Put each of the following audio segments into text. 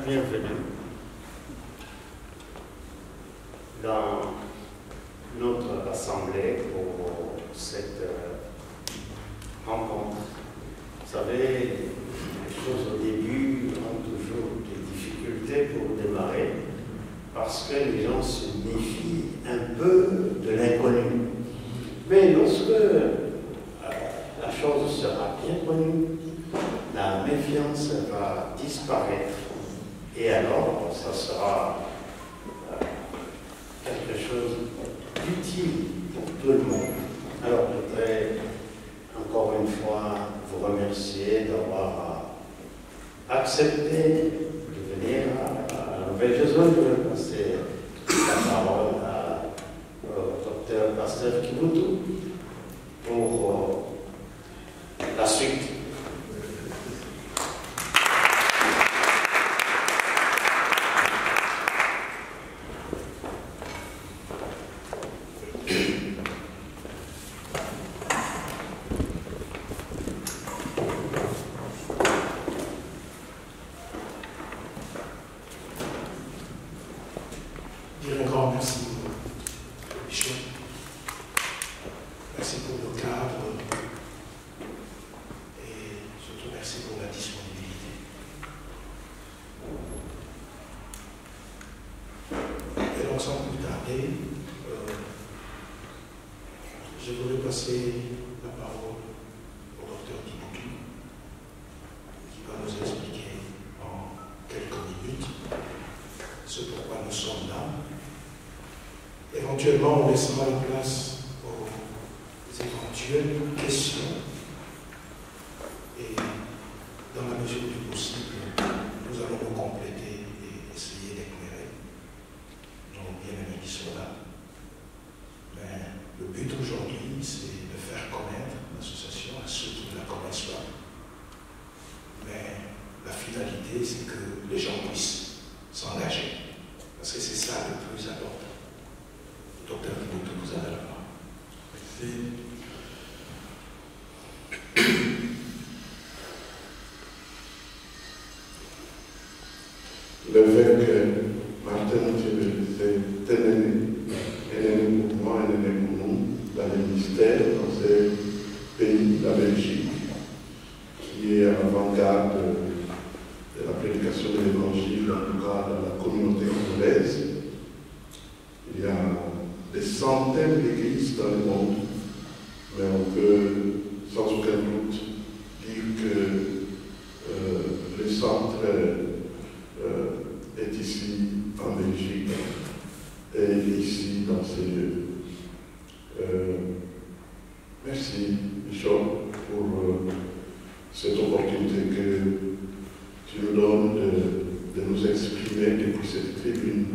bienvenue dans notre assemblée pour cette rencontre. Vous savez, les choses au début ont toujours des difficultés pour démarrer parce que les gens se méfient un peu de l'inconnu. Mais lorsque la chose sera bien connue, la méfiance va disparaître et alors ça sera quelque chose d'utile pour tout le monde. Alors je voudrais encore une fois vous remercier d'avoir accepté de venir à Nouvelle-Jérusalem. Je vais passer la parole au docteur Pasteur Kivutu pour la suite. Je voudrais passer la parole au docteur Kivutu, qui va nous expliquer en quelques minutes ce pourquoi nous sommes là. Éventuellement, on laissera la place aux éventuelles questions et dans la mesure du possible, nous allons nous compléter et essayer d'éclairer nos bien-aimés qui sont là. Mais le but aujourd'hui, c'est de faire connaître l'association à ceux qui ne la connaissent pas. Mais la finalité, c'est que les gens puissent s'engager. Parce que c'est ça le plus important. Docteur Kivutu, vous avez la parole. Merci. Le fait que Martin Luther s'est élevé pour moi, un aîné pour nous, dans les ministères, dans ce pays, la Belgique, qui est à l'avant-garde de la prédication de l'évangile, en tout cas dans la communauté congolaise. Il y a des centaines d'églises dans le monde, mais on peut sans aucun doute dire que le centre est ici en Belgique et ici dans ces lieux. Merci, Bishop, pour cette opportunité que tu nous donnes de nous exprimer depuis cette tribune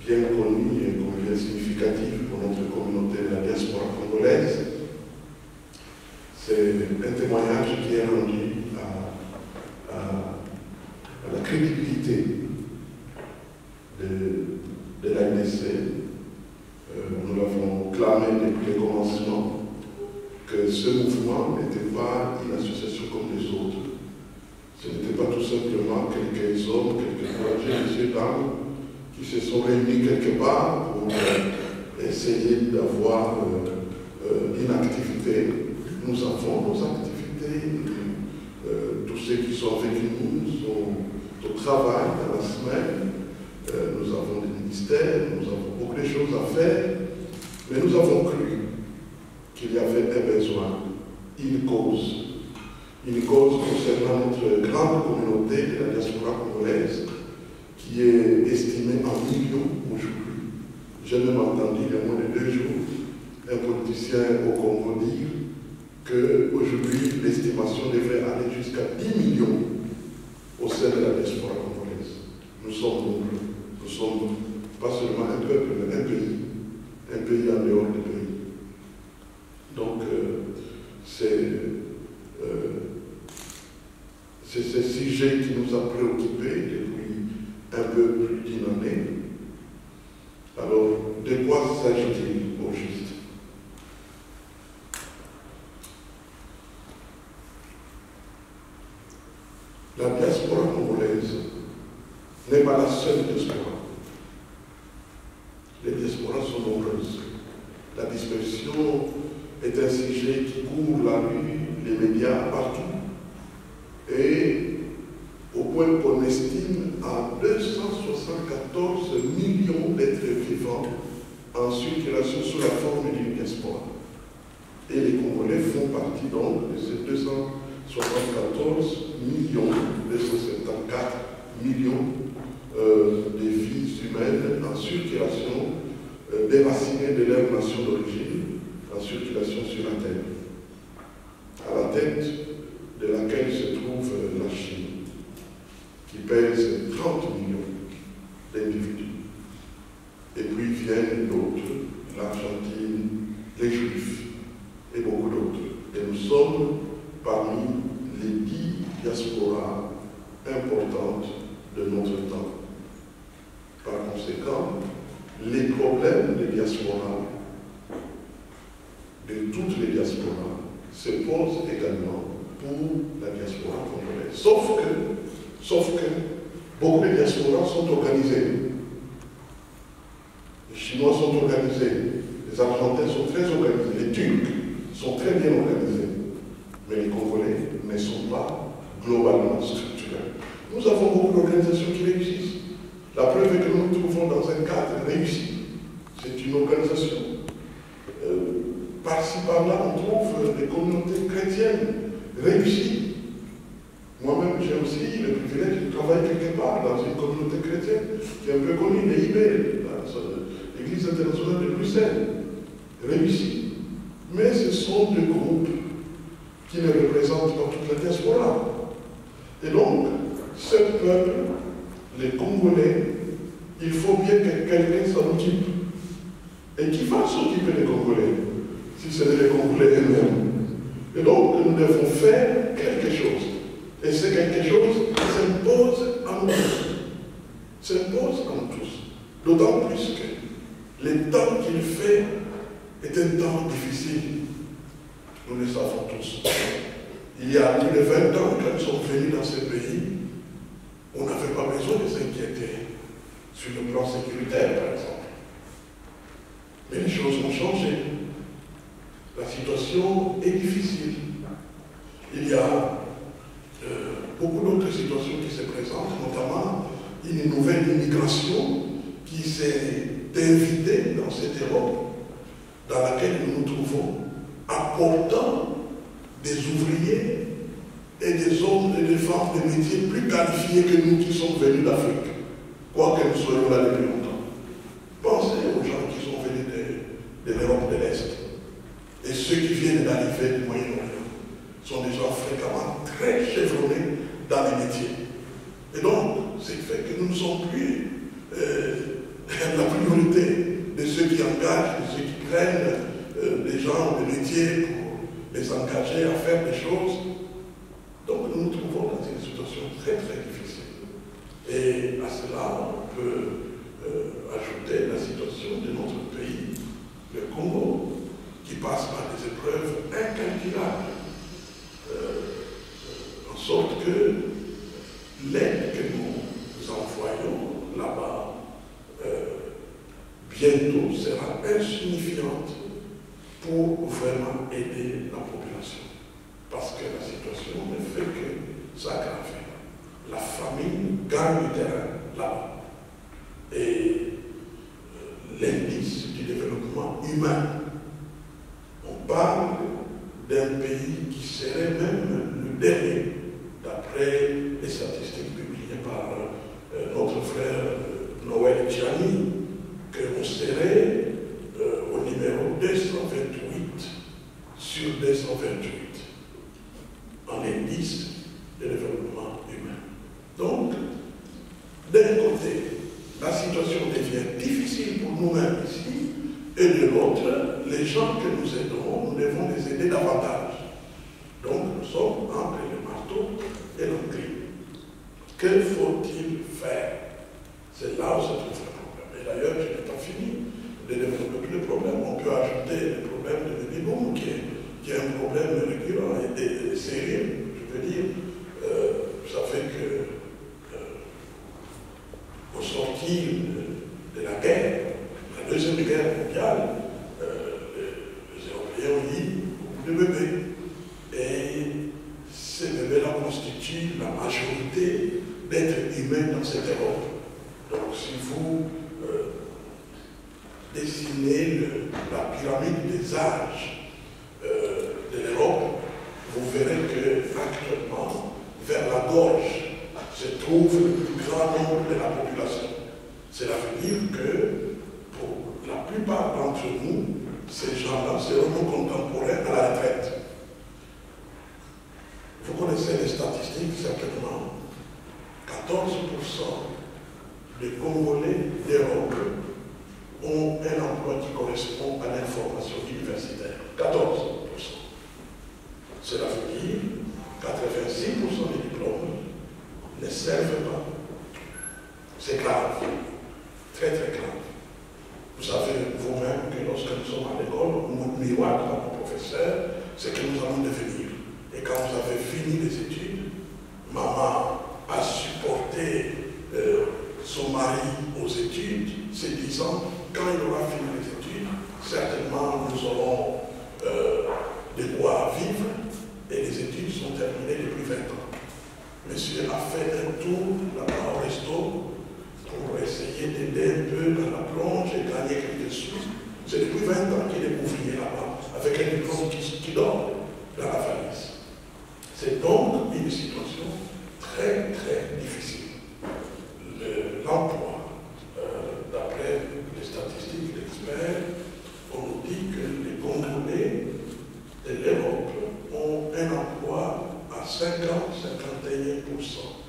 bien connue et combien significative pour notre communauté de la diaspora congolaise. C'est un témoignage qui est rendu à la crédibilité de l'ANDC. Nous l'avons clamé depuis le commencement que ce mouvement n'était pas une association comme les autres. Ce n'était pas tout simplement quelques hommes, quelques courageux, messieurs, dames, qui se sont réunis quelque part pour essayer d'avoir une activité. Nous avons nos activités. Tous ceux qui sont avec nous sont au travail dans la semaine. Nous avons des ministères, nous avons beaucoup de choses à faire, mais nous avons cru qu'il y avait un besoin, une cause concernant notre grande communauté de la diaspora congolaise, qui est estimée en millions aujourd'hui. J'ai même entendu il y a moins de 2 jours un politicien au Congo dire qu'aujourd'hui l'estimation devrait aller jusqu'à 10 millions au sein de la diaspora congolaise. Nous sommes nombreux. Nous sommes pas seulement un peuple, mais un pays en dehors du pays. Donc, c'est ce sujet qui nous a préoccupés depuis un peu plus d'une année. Alors, de quoi s'agit-il au juste? La diaspora congolaise n'est pas la seule diaspora. Les diasporas sont nombreuses. La dispersion est un sujet qui couvre la rue, les médias, partout. Et au point qu'on estime à 274 millions d'êtres vivants en circulation sous la forme d'une diaspora. Et les Congolais font partie donc de ces 274 millions, 274 millions de vies humaines en circulation, déracinées de leur nation d'origine, en circulation sur la Terre. À la tête de laquelle se trouve la Chine, qui pèse 30 millions d'individus. Et puis viennent d'autres, l'Argentine, les Juifs et beaucoup d'autres. Et nous sommes parmi les 10 diasporas importantes de notre temps. Par conséquent, les problèmes des diasporas, de toutes les diasporas, se posent également pour la diaspora congolaise. Sauf que beaucoup de diasporas sont organisées. Les Chinois sont organisés, les Argentins sont très organisés, les Turcs sont très bien organisés. Mais les Congolais ne sont pas globalement structurés. Nous avons beaucoup d'organisations qui réussissent. La preuve est que nous nous trouvons dans un cadre réussi. C'est une organisation. Par-ci, par-là, on trouve des communautés chrétiennes réussies. Moi-même, j'ai aussi le privilège de travailler quelque part dans une communauté chrétienne qui est un peu connue, l'EIB, l'Église internationale de Bruxelles, réussie. Mais ce sont des groupes qui ne représentent pas toute la diaspora. Et donc, ce peuple, les Congolais, il faut bien que quelqu'un s'en occupe. Et qui va s'occuper des Congolais, si ce n'est les Congolais eux-mêmes? Et donc, nous devons faire quelque chose. Et c'est quelque chose qui s'impose à nous tous. S'impose à nous tous. D'autant plus que le temps qu'il fait est un temps difficile. Nous le savons tous. Il y a plus de 20 ans, quand nous sommes venus dans ce pays, on n'avait pas besoin de s'inquiéter sur le plan sécuritaire, par exemple. Mais les choses ont changé. La situation est difficile. Il y a beaucoup d'autres situations qui se présentent, notamment une nouvelle immigration qui s'est invitée dans cette Europe dans laquelle nous nous trouvons, apportant des ouvriers et des hommes et des femmes de métiers plus qualifiés que nous qui sommes venus d'Afrique, quoique nous soyons là depuis longtemps. Pensez aux gens qui sont venus de l'Europe de l'Est. Et ceux qui viennent d'arriver du Moyen-Orient sont des gens fréquemment très chevronnés dans les métiers. Et donc, c'est fait que nous ne sommes plus la priorité de ceux qui engagent, de ceux qui prennent des gens de métier pour les engager à faire des choses. Donc nous nous trouvons dans une situation très très difficile. Et à cela, on peut ajouter la situation de notre pays, le Congo, qui passe par des épreuves incalculables. En sorte que l'aide que nous envoyons là-bas bientôt sera insignifiante pour vraiment aider la population. Parce que la situation ne fait que s'aggraver. La famine gagne du terrain là-bas. Et l'indice du développement humain, on parle d'un pays qui serait même le dernier, d'après les statistiques publiées par notre frère Noël Tchani, qu'on serait au numéro 228 sur 228 en indice de développement humain. Donc, d'un côté, la situation devient difficile pour nous-mêmes ici, et de l'autre, les gens que nous aidons, nous devons les aider davantage. Donc, nous sommes entre le marteau et l'enclume. Que faut-il faire? C'est là où se trouve le problème. Et d'ailleurs, je n'ai pas fini de développer tous les problèmes. On peut ajouter le problème de Béniboum, qui est un problème récurrent et sérieux. Je veux dire, ça fait sortir de la guerre, la Deuxième Guerre mondiale, les Européens ont eu beaucoup de bébés. Et ces bébés-là constituent la majorité d'êtres humains dans cette Europe. Donc si vous dessinez la pyramide des âges de l'Europe, vous verrez que actuellement, vers la gorge, se trouve le plus grand nombre de la population. Cela veut dire que pour la plupart d'entre nous, ces gens-là seront nos contemporains à la retraite. Vous connaissez les statistiques, certainement. 14% des Congolais d'Europe ont un emploi qui correspond à l'information universitaire. 14%. Cela veut dire 86% des diplômes ne servent pas. C'est grave. Très très grave. Vous savez vous-même que lorsque nous sommes à l'école, notre miroir à nos professeurs, c'est que nous allons devenir. Et quand vous avez fini les études, maman a supporté son mari aux études, se disant, quand il aura fini les études, certainement nous aurons de quoi vivre, et les études sont terminées depuis 20 ans. Monsieur a fait un tour là-bas au resto pour essayer d'aider un peu dans la plonge et gagner quelque chose. C'est depuis 20 ans qu'il est ouvrier là-bas, avec un diplôme qui dort dans la valise. C'est donc une situation très très difficile. L'emploi, d'après les statistiques d'experts, on nous dit que les Congolais de l'Europe ont un emploi à 50-51%.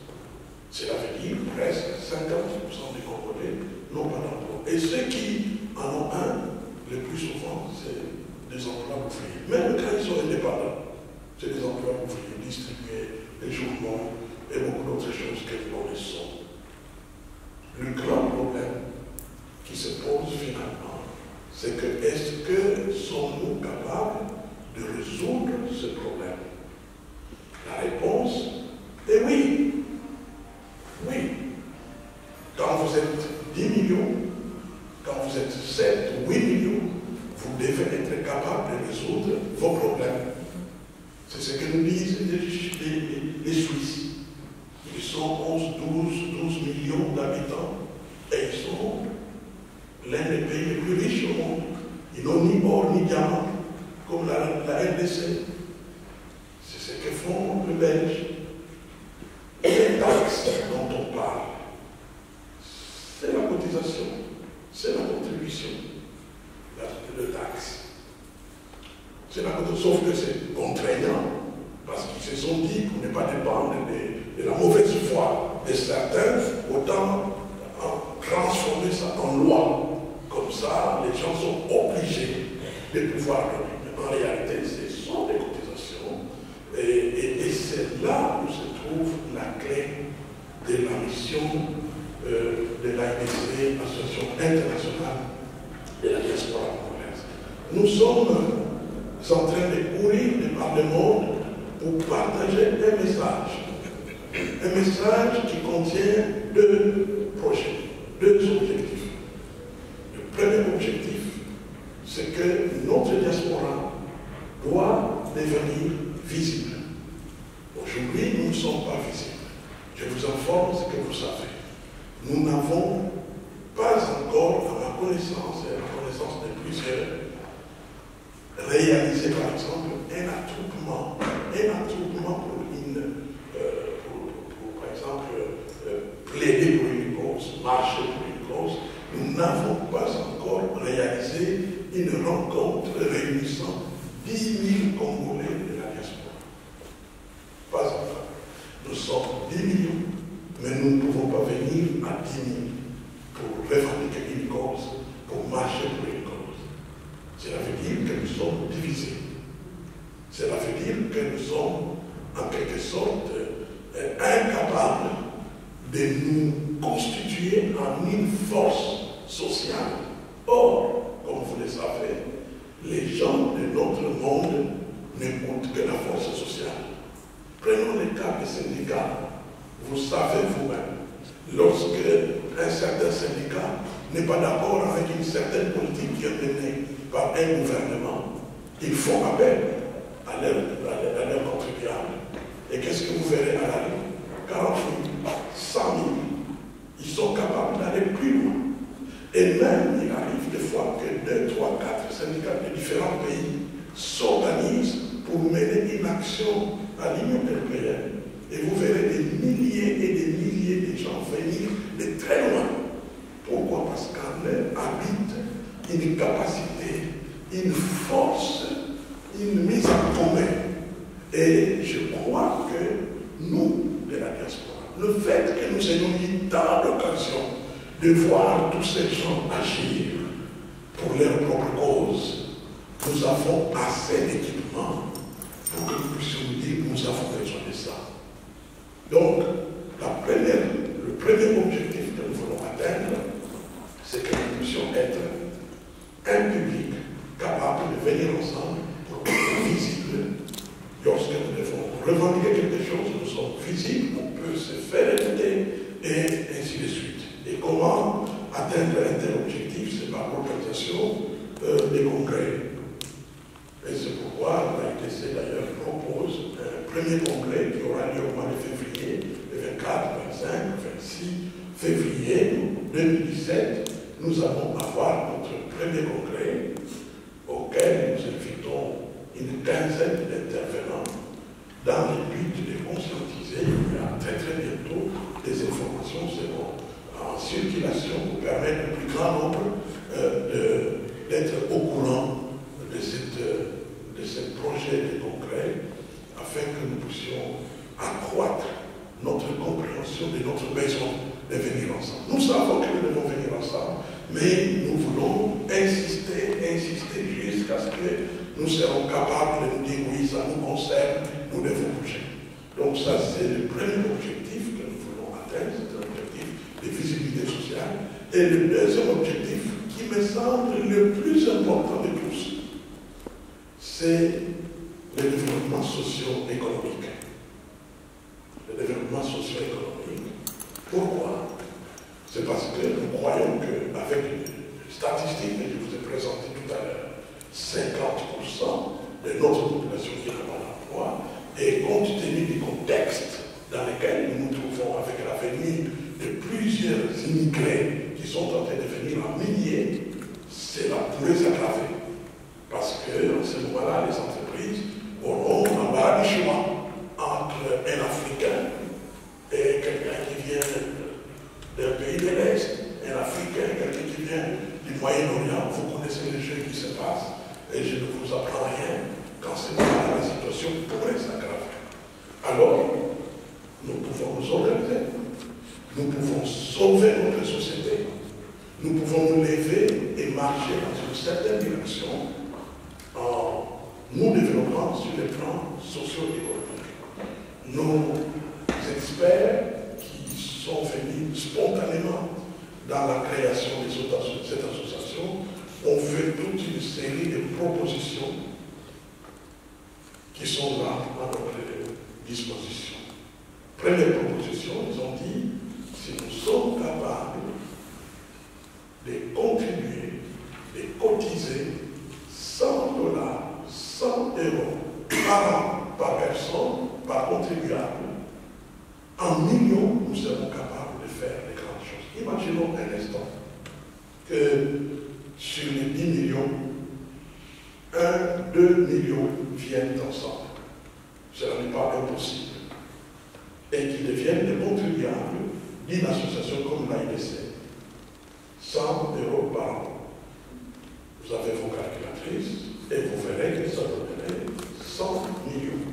Cela veut dire presque 50% des Congolais n'ont pas d'emploi. Et ceux qui en ont un, le plus souvent, c'est des emplois ouvriers. Même quand ils sont indépendants, c'est des emplois ouvriers distribués, des journaux et beaucoup d'autres choses que nous connaissons. Le grand problème qui se pose finalement, c'est que est-ce que sommes-nous capables de résoudre ce problème? La réponse est oui. Oui. Quand vous êtes 10 millions, quand vous êtes 7 ou 8 millions, vous devez être capable de résoudre vos problèmes. C'est ce que nous disent les Suisses. Ils sont 12 millions d'habitants et ils sont l'un des pays les plus riches au monde. Ils n'ont ni or ni diamant, comme la RDC. C'est ce que font les Belges. Et les taxes dont on parle, c'est la cotisation, c'est la contribution, le taxe. C'est la cotisation, sauf que c'est contraignant, parce qu'ils se sont dit, pour ne pas dépendre de la mauvaise foi de certains, autant transformer ça en loi. Comme ça, les gens sont obligés de pouvoir donner. Mais en réalité, ce sont des cotisations. Et c'est là où se trouve la clé de la mission de l'AIDC, Association internationale de la diaspora congolaise. Nous sommes en train de courir par le monde pour partager un message. Un message qui contient deux projets, deux objectifs. Le premier objectif, c'est que notre diaspora doit devenir visible. Aujourd'hui, nous ne sommes pas visibles. Je vous informe ce que vous savez. Nous n'avons pas encore, à ma connaissance et à la connaissance de plusieurs, réalisé par exemple un attroupement pour par exemple, plaider pour une cause, marcher pour une cause. Nous n'avons pas encore réalisé une rencontre réunissant 10 000 Congolais de la diaspora. Pas encore. Nous sommes 10 millions, mais nous ne pouvons pas venir à 10 000 pour revendiquer une cause, pour marcher pour une cause. Cela veut dire que nous sommes divisés. Cela veut dire que nous sommes en quelque sorte incapables de nous constituer en une force sociale. Or, comme vous le savez, les gens de notre monde n'écoutent que la force sociale. Prenons le cas des syndicats. Vous savez vous-même, lorsque un certain syndicat n'est pas d'accord avec une certaine politique qui est menée par un gouvernement, ils font appel à leurs contribuables. Et qu'est-ce que vous verrez à la ligne? 40 000, 100 000, ils sont capables d'aller plus loin. Et même, il arrive des fois que 2, 3, 4 syndicats de différents pays s'organisent pour mener une action à l'Union européenne. Et vous verrez des milliers et des milliers de gens venir de très loin. Pourquoi? Parce qu'en eux habite une capacité, une force, une mise en commun. Et je crois que nous, de la diaspora, le fait que nous ayons eu tant d'occasions de voir tous ces gens agir pour leur propre cause, nous avons assez d'équipements pour que nous puissions dire que nous avons besoin de ça. Donc, le premier objectif que nous voulons atteindre, c'est que nous puissions être un public capable de venir ensemble pour être visible. Lorsque nous devons revendiquer quelque chose, nous sommes visibles, on peut se faire écouter, et ainsi de suite. Et comment atteindre un tel objectif? C'est par l'organisation des congrès. Et c'est pourquoi l'AITC d'ailleurs propose un premier congrès qui aura lieu au mois de février, le 24, 25, 26 février 2017. Nous allons avoir notre premier congrès auquel nous invitons une quinzaine d'intervenants dans le but de conscientiser. Il y a très très bientôt des informations seront en circulation pour permettre au plus grand nombre d'être au courant de ce projet de congrès afin que nous puissions accroître notre compréhension de notre besoin de venir ensemble. Nous savons que nous devons venir ensemble, mais nous voulons insister jusqu'à ce que nous serons capables de nous dire oui, ça nous concerne, nous devons bouger. Donc ça, c'est le premier objectif que nous voulons atteindre, c'est un objectif de visibilité sociale. Et le deuxième objectif, qui me semble le plus important de tous, c'est le développement socio-économique. Le développement socio-économique. Pourquoi? C'est parce que nous croyons qu'avec les statistiques que je vous ai présentées tout à l'heure, 50% de notre population qui n'a pas d'emploi, et compte tenu du contexte dans lequel nous nous trouvons avec la venue de plusieurs immigrés qui sont en train de venir en milliers, cela pourrait s'aggraver. Parce qu'en ce moment-là, les entreprises auront en bas du choix entre un Africain et quelqu'un qui vient d'un pays de l'Est, un Africain, quelqu'un qui vient du Moyen-Orient. Vous connaissez les jeux qui se passent et je ne vous apprends rien. Quand c'est là, la situation pourrait s'aggraver. Alors, nous pouvons nous organiser, nous pouvons sauver notre société, nous pouvons nous lever et marcher dans une certaine direction en nous développant sur les plans socio-économiques. Nos experts qui sont venus spontanément dans la création de cette association ont fait toute une série de propositions qui sont là à notre disposition. Première proposition, ils ont dit, si nous sommes capables de contribuer, de cotiser 100 $, 100 € par an, par personne, par contribuable, en millions, nous serons capables de faire de grandes choses. Imaginons un instant que sur les 10 millions, 1, 2 millions viennent ensemble. Cela n'est pas impossible. Et qu'ils deviennent des contribuables d'une association comme l'AIDC. 100 € par an. Vous avez vos calculatrices et vous verrez que ça donnerait 100 millions.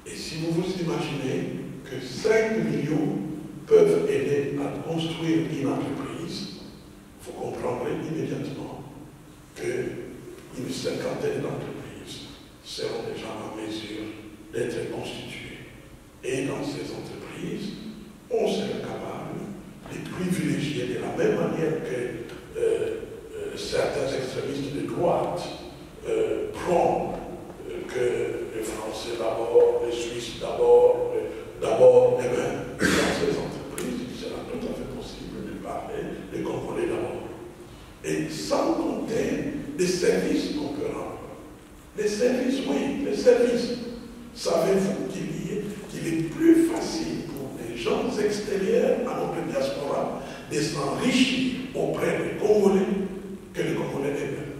Et si vous vous imaginez que 5 millions peuvent aider à construire une entreprise, vous comprendrez immédiatement qu'une cinquantaine d'entreprises seront déjà en mesure d'être constituées. Et dans ces entreprises, on sera capable de privilégier de la même manière que certains extrémistes de droite prônent que les Français d'abord, les Suisses d'abord, dans ces entreprises, il sera tout à fait possible extérieures à notre diaspora de s'enrichir auprès des Congolais que les Congolais eux-mêmes.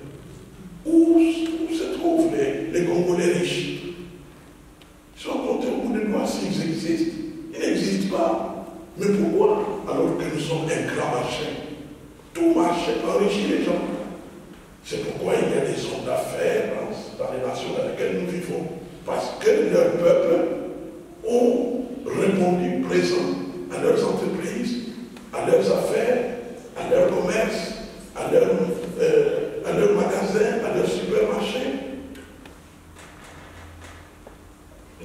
Où se trouvent les Congolais riches? Si on compte au bout de doigts s'ils existent, ils n'existent pas. Mais pourquoi? Alors que nous sommes un grand marché. Tout marché enrichit les gens. C'est pourquoi il y a des hommes d'affaires dans les nations dans lesquelles nous vivons. Parce que leurs peuples ont répondu présent à leurs entreprises, à leurs affaires, à leur commerce, à leurs magasins, à leurs supermarchés.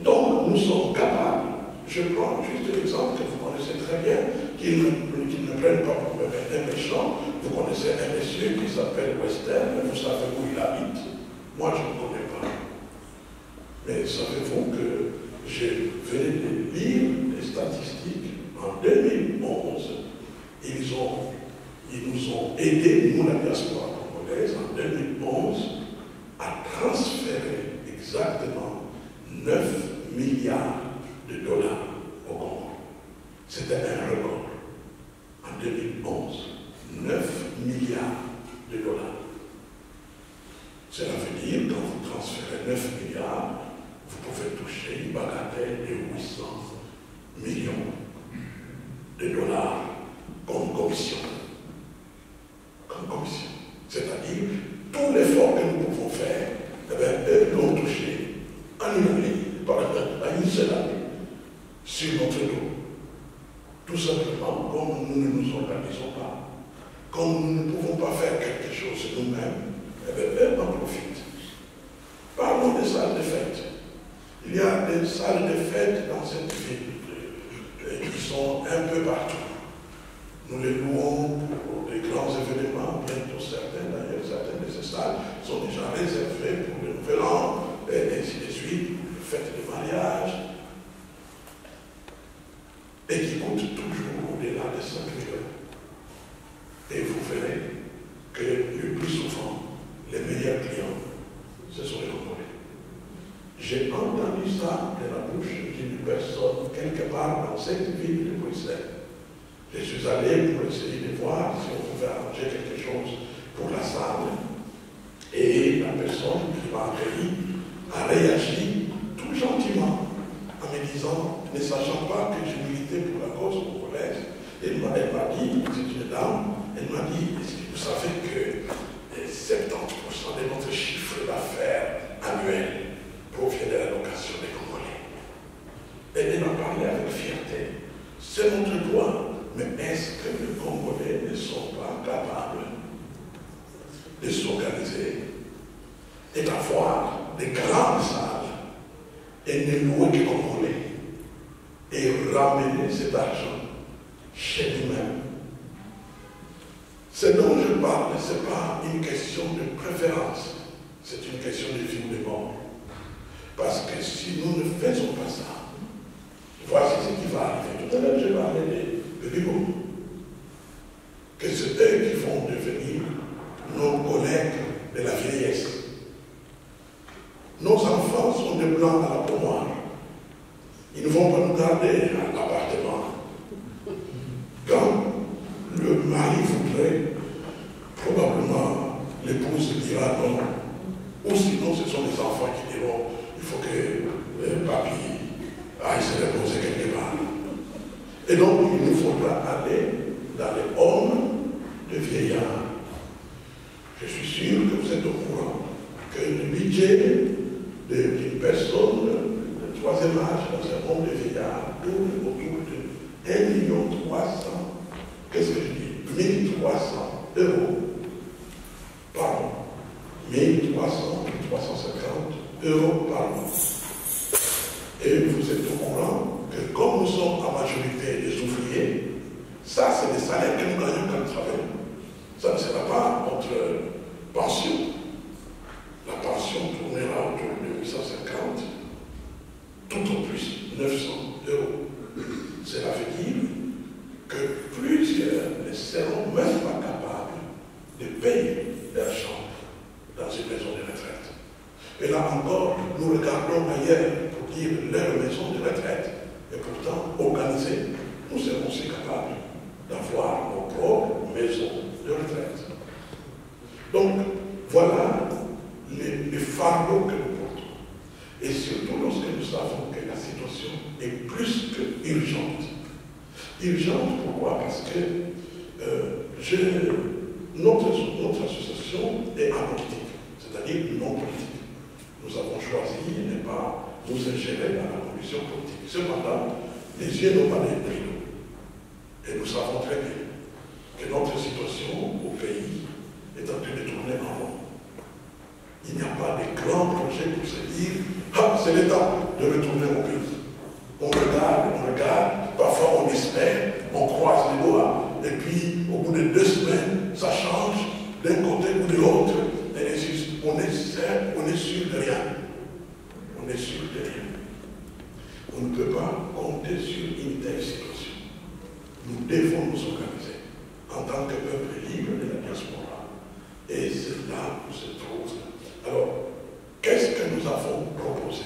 Donc nous sommes capables, je prends juste l'exemple que vous connaissez très bien, qu'ils ne prennent pas pour un méchant. Vous connaissez un monsieur qui s'appelle Western, vous savez où il habite. Moi je ne connais pas. Mais savez-vous que je venais de lire des statistiques en 2011. Ils nous ont aidés, nous la diaspora congolaise, en 2011, à transférer exactement 9 milliards de dollars au Congo. C'était un record. En 2011, 9 milliards de dollars. Cela veut dire que quand vous transférez 9 milliards, vous pouvez toucher une bagatelle de 800 millions de dollars comme commission. Comme commission. C'est-à-dire, tout l'effort que nous pouvons faire, eh bien, eux l'ont touché en une année, à une seule année, sur notre dos. Tout simplement, comme nous ne nous organisons pas, comme nous ne pouvons pas faire quelque chose nous-mêmes, eh bien, eux en profitent. Parlons des salles de fête. Il y a des salles de fête dans cette ville qui sont un peu partout. Nous les louons pour des grands événements, bientôt certaines, d'ailleurs, certaines de ces salles sont déjà réservées pour le Nouvel An, et ainsi de suite, les fêtes de mariage, et qui coûtent toujours au-delà de 5 millions. Et vous verrez que le plus souvent, les meilleurs clients, ce sont les Congolais. J'ai entendu ça de la bouche d'une personne quelque part dans cette ville de Bruxelles. Je suis allé pour essayer de voir si on pouvait arranger quelque chose pour la salle. Et la personne qui m'a accueilli a réagi tout gentiment en me disant, ne sachant pas que je militais pour la cause congolaise, elle m'a dit, c'est une dame, elle m'a dit, vous savez que 70% de notre chiffre d'affaires annuel provient de la location des Congolais. Et elle m'a parlé avec fierté. C'est notre droit. Mais est-ce que les Congolais ne sont pas capables de s'organiser et d'avoir des grandes salles et ne louer que Congolais et ramener cet argent chez nous-mêmes? Ce dont je parle, ce n'est pas une question de préférence, c'est une question de vie ou de mort. Parce que si nous ne faisons pas ça, voici ce qui va arriver. Tout à l'heure, je parlais de Bibo. Que c'est eux qui vont devenir nos collègues de la vieillesse. Nos enfants sont des blancs à la pommoire. Ils ne vont pas nous garder à l'appartement. Quand le mari voudrait, probablement l'épouse dira non. Ou sinon, ce sont les enfants qui diront il faut que papy aille se reposer quelque part. Et donc, il nous faudra aller dans les hommes de vieillards. Je suis sûr que vous êtes au courant que le budget d'une personne de troisième âge dans un homme de vieillard tourne autour de 1,3 million. Qu'est-ce que je dis? 1 300 € par an. 1 300, 350 € par an. Et vous êtes au courant que comme nous sommes en majorité des ouvriers, ça c'est les salaires que nous gagnons quand nous travaillons. Ça ne sera pas notre pension. La pension tournera autour de 850, tout au plus 900 €. Cela veut dire que plusieurs ne seront même pas capables de payer leur chambre dans une maison de retraite. Et là encore, nous regardons ailleurs pour dire leur maison de retraite. Et pourtant, organisée, nous urgente. Pourquoi? Parce que notre association est apolitique, c'est-à-dire non politique. Nous avons choisi de ne pas nous ingérer dans la condition politique. Cependant, les yeux n'ont pas les rideaux. Et nous savons très bien que notre situation au pays est en train de tourner en rond. Il n'y a pas de grands projets pour se dire « Ah, c'est le temps de retourner au pays ». On regarde, parfois on espère, on croise les doigts, et puis au bout de 2 semaines, ça change d'un côté ou de l'autre, et on est sûr de rien. On est sûr de rien. On ne peut pas compter sur une telle situation. Nous devons nous organiser en tant que peuple libre de la diaspora. Et c'est là où se trouve. Alors, qu'est-ce que nous avons proposé?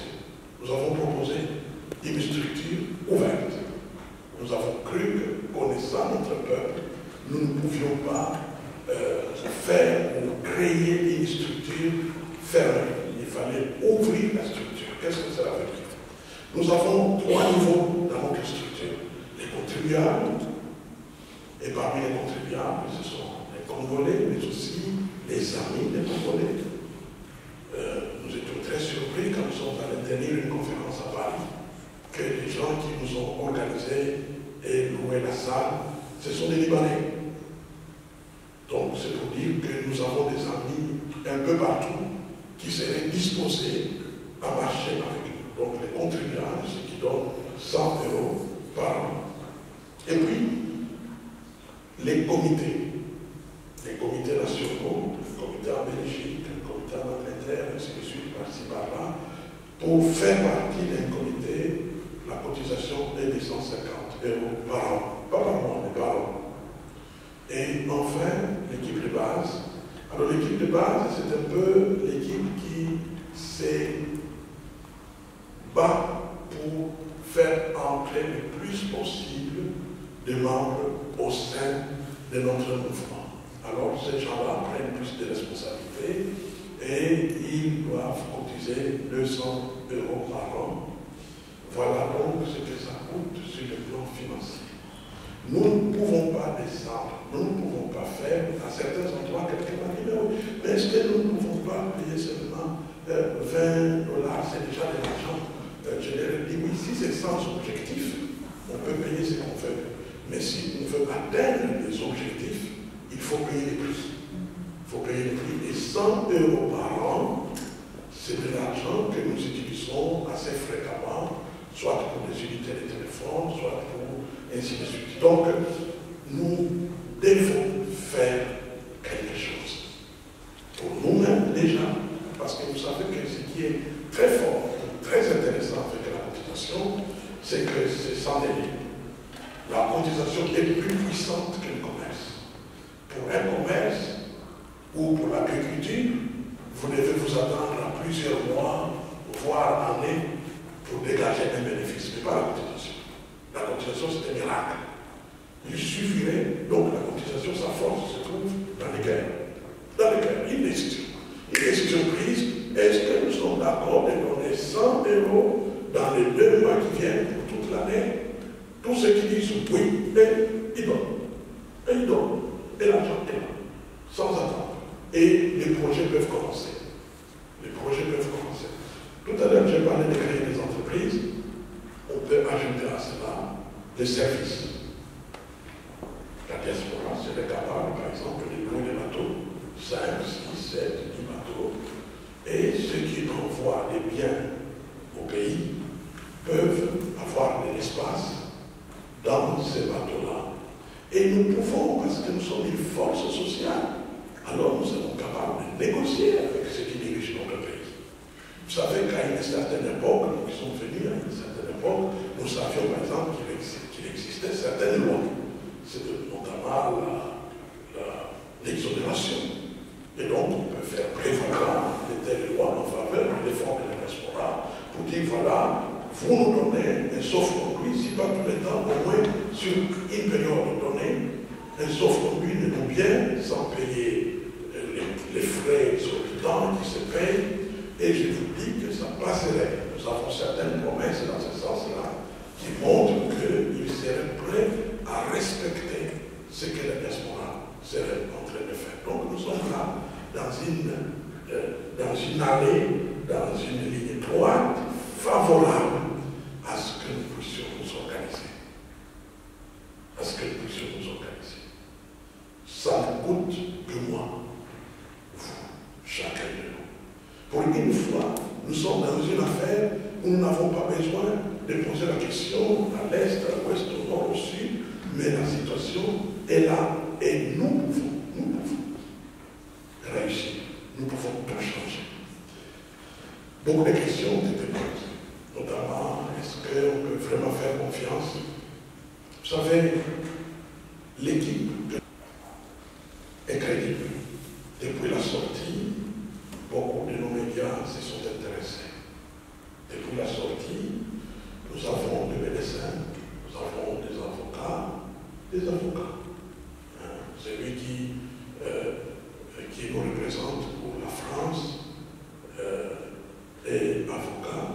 Nous avons proposé une structure ouverte. Nous avons cru que, connaissant notre peuple, nous ne pouvions pas faire ou créer une structure fermée. Il fallait ouvrir la structure. Qu'est-ce que cela veut dire? Nous avons 3 niveaux dans notre structure. Les contribuables, et parmi les contribuables, ce sont les Congolais, mais aussi les amis des Congolais. Nous étions très surpris quand nous sommes allés tenir une conférence à Paris, que les gens qui nous ont organisés et loué la salle, ce sont des Libanais. Donc c'est pour dire que nous avons des amis un peu partout qui seraient disposés à marcher avec nous. Donc les contribuables, ceux qui donnent 100 € par an. Et puis, les comités nationaux, le comité en Belgique, le comité en Angleterre, ainsi de suite, par-ci, par-là, pour faire partie d'un comité, la cotisation est de 150 € par an. Pas par mois, mais par an. Et enfin, l'équipe de base. Alors l'équipe de base, c'est un peu l'équipe qui s'est bat pour faire entrer le plus possible de membres au sein de notre mouvement. Alors ces gens-là prennent plus de responsabilités et ils doivent cotiser 200 € par an. Voilà donc ce que ça coûte sur le plan financier. Nous ne pouvons pas descendre, nous ne pouvons pas faire, à certains endroits, quelqu'un m'a dit, mais est-ce que nous ne pouvons pas payer seulement 20 $, c'est déjà de l'argent. Je leur ai dit, oui, si c'est sans objectif, on peut payer ce qu'on veut. Mais si on veut atteindre les objectifs, il faut payer les prix. Il faut payer les prix. Et 100 € par an, c'est de l'argent que nous utilisons assez fréquemment, soit pour des unités de téléphone, soit pour ainsi de suite. Donc, nous devons faire quelque chose. Pour nous-mêmes déjà, parce que vous savez que ce qui est très fort, très intéressant avec la cotisation, c'est que c'est sans délai. La cotisation est plus puissante que le commerce. Pour un commerce ou pour l'agriculture, vous devez vous attendre à plusieurs mois, voire années, pour dégager un bénéfice, mais pas la cotisation. La cotisation, c'est un miracle. Il suffirait, donc la cotisation, sa force se trouve dans les guerres. Dans les guerres, une décision. Une décision prise, est-ce que nous sommes d'accord de donner 100 € dans les 2 mois qui viennent pour toute l'année? Tous ceux qui disent oui, et ils donnent. Et ils donnent. Et l'argent est là, sans attendre. Et les projets peuvent commencer. Les projets peuvent commencer. Tout à l'heure, j'ai parlé de créer des entreprises. On peut ajouter à cela des services. La diaspora serait capable, par exemple, de louer des bateaux, 5, 6, 7, 10 bateaux, et ceux qui envoient des biens au pays peuvent avoir de l'espace dans ces bateaux-là. Et nous pouvons, parce que nous sommes une force sociale, alors nous sommes capables de négocier avec ceux qui dirigent notre pays. Vous savez qu'à une certaine époque, nous qui sommes venus à une certaine époque, nous savions par exemple qu'il existait certaines lois. C'est notamment l'exonération. Et donc on peut faire prévaloir de telles lois en faveur des fonds de la diaspora pour dire voilà, vous nous donnez un sauf-conduit, si pas tout le temps, au moins sur une période donnée, un sauf-conduit de nos biens sans payer les frais exorbitants qui se payent. Et je vous dis que ça passerait. Nous avons certaines promesses dans ce sens-là qui montrent qu'ils seraient prêts à respecter ce que la diaspora serait en train de faire. Donc nous sommes là dans une allée, dans une ligne droite, favorable à ce que nous puissions nous organiser. À ce que nous puissions nous organiser. Ça ne coûte que moi, vous, chacun de nous. Pour une fois, nous sommes dans une affaire où nous n'avons pas besoin de poser la question à l'est, à l'ouest, au nord, au sud, mais la situation est là et nous pouvons réussir. Nous pouvons tout changer. Beaucoup de questions ont été posées, notamment est-ce qu'on peut vraiment faire confiance? Vous savez, l'équipe est crédible. Depuis la sortie, beaucoup de nos médias se sont intéressés. Depuis la sortie, nous avons des médecins, nous avons des avocats. Celui qui nous représente pour la France est avocat.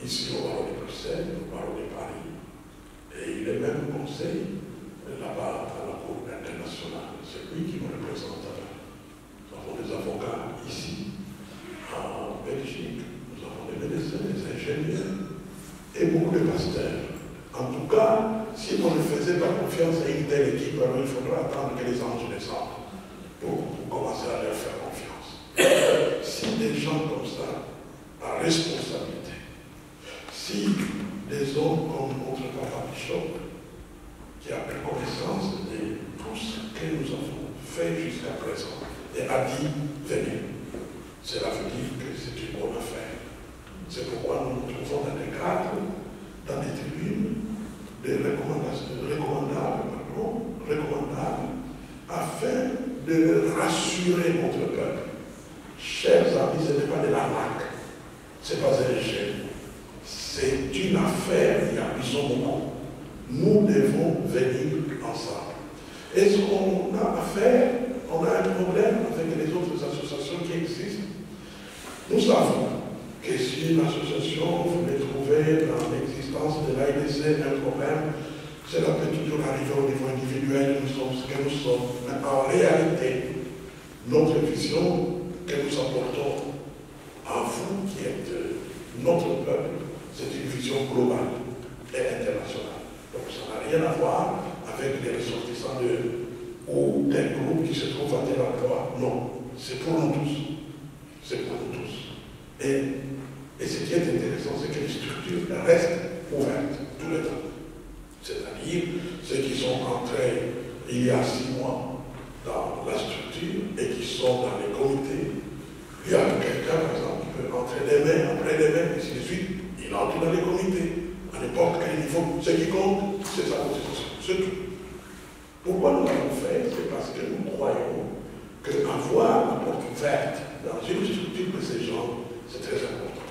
Ici au barreau de Bruxelles, au barreau de Paris. Et il est même conseil là-bas à la Cour internationale. C'est lui qui nous représente. Nous avons des avocats ici, en Belgique. Nous avons des médecins, des ingénieurs et beaucoup de pasteurs. En tout cas, si on ne faisait pas confiance à une telle équipe, alors il faudra attendre que les anges descendent pour commencer à leur faire confiance. Si des gens comme ça, à responsabilité, si des hommes comme notre papa Bishop, qui a pris connaissance de tout ce que nous avons fait jusqu'à présent, et a dit, venez, cela veut dire que c'est une bonne affaire. C'est pourquoi nous nous trouvons dans des cadres, dans des tribunes, des recommandables, afin de rassurer notre peuple. Chers amis, ce n'est pas de l'arnaque, ce n'est pas un échec. C'est une affaire qui a pris son moment. Nous devons venir ensemble. Est-ce qu'on a affaire, on a un problème avec les autres associations qui existent? Nous savons que si une association voulait trouver dans l'existence de l'AIDC un problème, cela peut toujours arriver au niveau individuel, nous sommes ce que nous sommes. Mais en réalité, notre vision que nous apportons à vous qui êtes notre peuple, c'est une vision globale et internationale. Donc ça n'a rien à voir avec les ressortissants ou des groupes qui se trouvent à tel endroit. Non, c'est pour nous tous. C'est pour nous tous. Et ce qui est intéressant, c'est que les structures restent ouvertes tout le temps. C'est-à-dire ceux qui sont entrés il y a 6 mois dans la structure et qui sont dans les comités. Il y a quelqu'un, par exemple, qui peut entrer demain, après-demain, et ainsi de suite. Il entre dans les comités, à n'importe quel niveau. Ce qui compte, c'est sa constitution. C'est tout. Pourquoi nous l'avons fait? C'est parce que nous croyons qu'avoir la porte ouverte dans une structure de ces gens, c'est très important.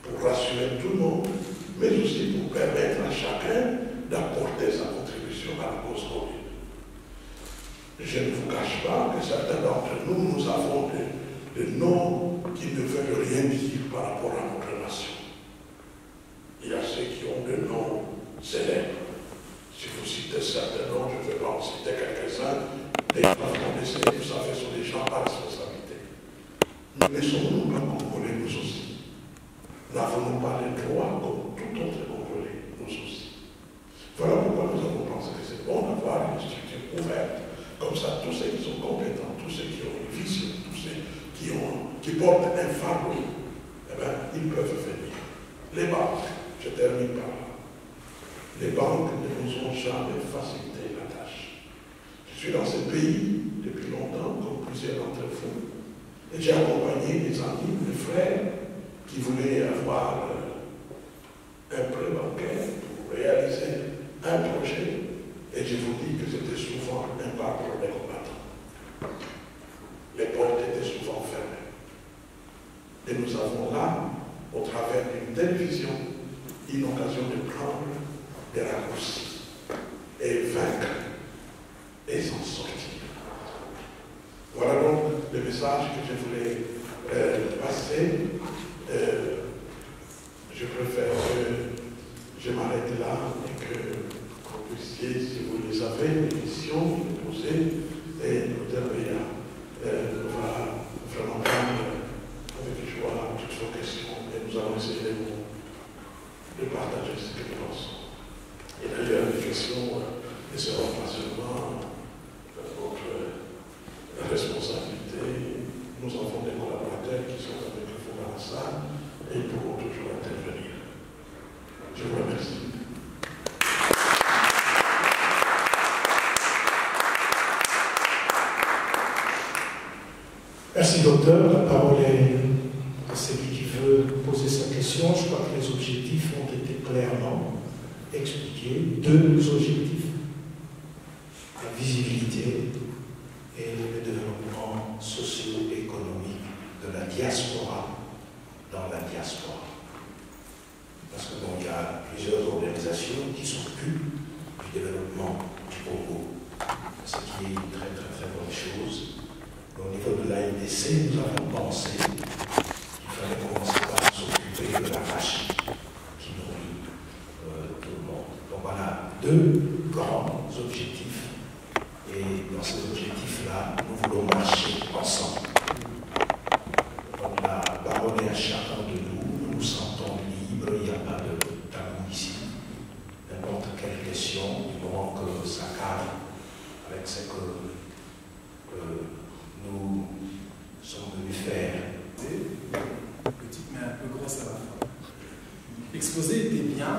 Pour rassurer tout le monde, mais aussi pour permettre à chacun d'apporter sa contribution à la cause commune. Je ne vous cache pas que certains d'entre nous, nous avons des noms qui ne veulent rien dire par rapport à notre nation. Il y a ceux qui ont des noms célèbres. Si vous citez certains noms, je ne vais pas en citer quelques-uns, des gens qui ont décédé, vous savez, sont des gens à responsabilité. Nous ne sommes pas congolais, nous aussi. N'avons-nous pas les droits comme tout autre congolais, nous aussi. Voilà pourquoi nous avons pensé que c'est bon d'avoir une structure ouverte. Comme ça, tous ceux qui sont compétents, tous ceux qui ont une vision, tous ceux qui portent un fardeau, eh bien, ils peuvent venir. Les banques, je termine par là. Les banques ne nous ont jamais facilité la tâche. Je suis dans ce pays depuis longtemps, comme plusieurs d'entre vous, et j'ai accompagné des amis, des frères, qui voulaient avoir un prêt bancaire pour réaliser un projet, et je vous dis que c'était souvent un parcours des combattants. Les portes étaient souvent fermées. Et nous avons là, au travers d'une telle vision, une occasion de prendre des raccourcis et vaincre et s'en sortir. Voilà donc le message que je voulais passer. Je préfère que partager ce que nous pensons. Et d'ailleurs, les questions ne seront pas seulement notre responsabilité. Nous avons des collaborateurs qui sont avec nous dans la salle et ils pourront toujours intervenir. Je vous remercie. Merci, docteur. La parole est à celui qui veut poser sa question. Je crois que les objectifs ont été clairement expliqués. Deux objectifs: la visibilité et le développement socio-économique de la diaspora dans la diaspora. Parce que bon, il y a plusieurs organisations qui s'occupent du développement du Congo, ce qui est une très bonne chose. Au niveau de l'ANDC, nous avons pensé qu'il fallait commencer par s'occuper de la vache qui nourrit tout le monde. Donc voilà deux grands objectifs. Et dans ces objectifs-là, nous voulons marcher ensemble. Donc la parole est à chacun de nous. Nous nous sentons libres, il n'y a pas de tabou ici. N'importe quelle question, du moment que ça cadre avec ce que nous sommes venus faire. Petite mais un peu grosse à la fin. L'exposé était bien,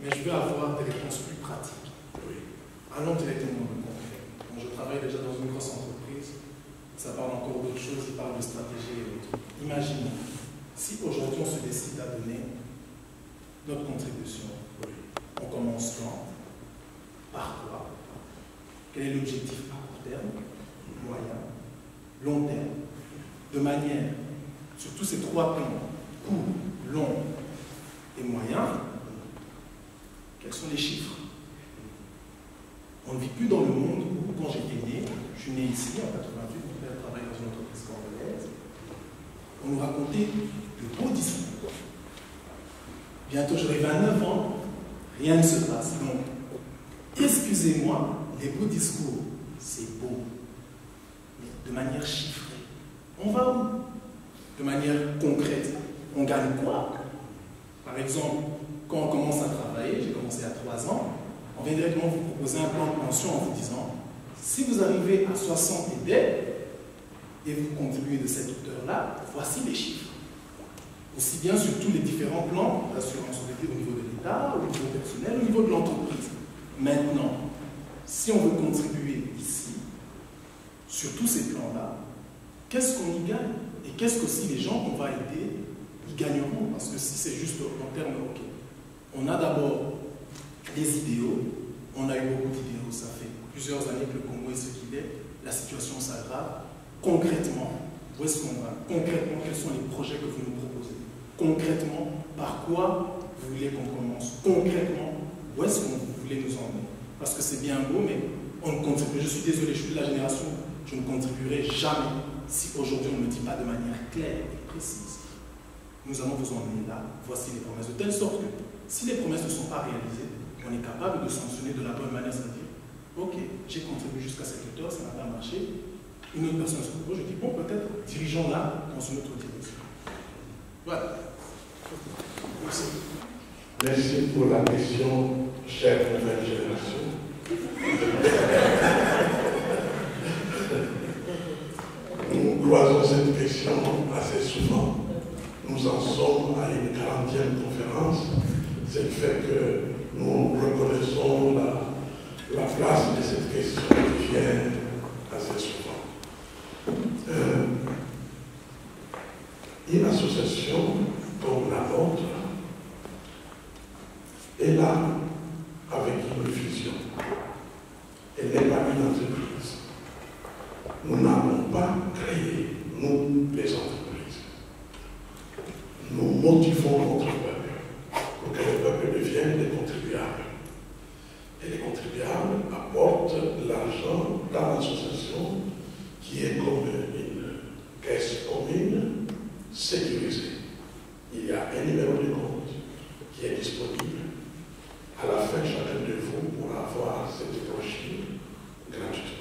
mais je veux avoir des réponses plus pratiques. Allons directement dans le concret. Bon, je travaille déjà dans une grosse entreprise, ça parle encore d'autres choses, il parle de stratégie et autres. Imaginons, si aujourd'hui on se décide à donner notre contribution, on commence quand? Par quoi? Quel est l'objectif à court terme, moyen, long terme, de manière, sur tous ces trois plans, court, long et moyen, quels sont les chiffres? On ne vit plus dans le monde où, quand j'étais né, je suis né ici en 88, mon père travaille dans une entreprise congolaise, on nous racontait de beaux discours. Bientôt j'aurai 29 ans, rien ne se passe. Donc, excusez-moi, les beaux discours, c'est beau, mais de manière chiffrée. On va où? De manière concrète. On gagne quoi? Par exemple, quand on commence à travailler, j'ai commencé à 3 ans, on vient directement vous proposer un plan de pension en vous disant, si vous arrivez à 60 et des, et vous contribuez de cette hauteur-là, voici les chiffres. Aussi bien sur tous les différents plans, l'assurance au niveau de l'État, au niveau personnel, au niveau de l'entreprise. Maintenant, si on veut contribuer ici, sur tous ces plans-là, qu'est-ce qu'on y gagne? Et qu'est-ce qu'aussi les gens qu'on va aider y gagneront? Parce que si c'est juste en termes, ok, on a d'abord les idéaux, on a eu beaucoup d'idéaux, ça fait plusieurs années que le Congo est ce qu'il est, la situation s'aggrave. Concrètement, où est-ce qu'on va? Concrètement, quels sont les projets que vous nous proposez? Concrètement, par quoi vous voulez qu'on commence? Concrètement, où est-ce que vous voulez nous emmener? Parce que c'est bien beau, mais on ne contribue. Je suis désolé, je suis de la génération, je ne contribuerai jamais si aujourd'hui on ne me dit pas de manière claire et précise. Nous allons vous emmener là, voici les promesses, de telle sorte que si les promesses ne sont pas réalisées, on est capable de sanctionner de la bonne manière, c'est-à-dire, ok, j'ai contribué jusqu'à cette hauteur, ça n'a pas marché, une autre personne se propose, je dis, bon, peut-être, dirigeons là dans une autre direction. Voilà. Merci. Merci pour la question, chère nouvelle génération. Nous croisons cette question assez souvent. Nous en sommes à une 40e conférence. C'est le fait que nous reconnaissons la place de cette question qui vient assez souvent. Une association comme la nôtre est là avec une vision. Elle n'est pas une entreprise. Nous n'avons pas créé, nous, les entreprises. Nous motivons notre peuple pour que le peuple devienne des contribuables. Et les contribuables apportent l'argent dans l'association qui est comme une caisse commune sécurisée. Il y a un numéro de compte qui est disponible. À la fin, chacun de vous pourra avoir cette brochure gratuitement.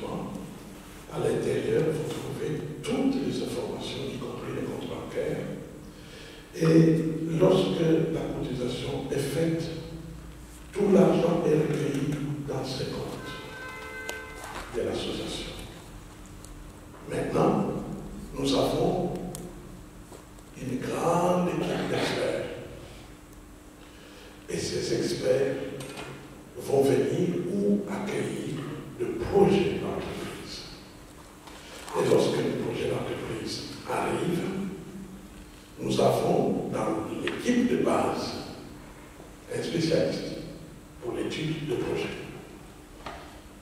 l'association est faite, tout l'argent est recueilli dans ses comptes de l'association. Maintenant, nous avons une grande équipe d'experts. Et ces experts vont venir ou accueillir le projet d'entreprise. Et lorsque le projet d'entreprise arrive, nous avons dans l'équipe de base un spécialiste pour l'étude de projet.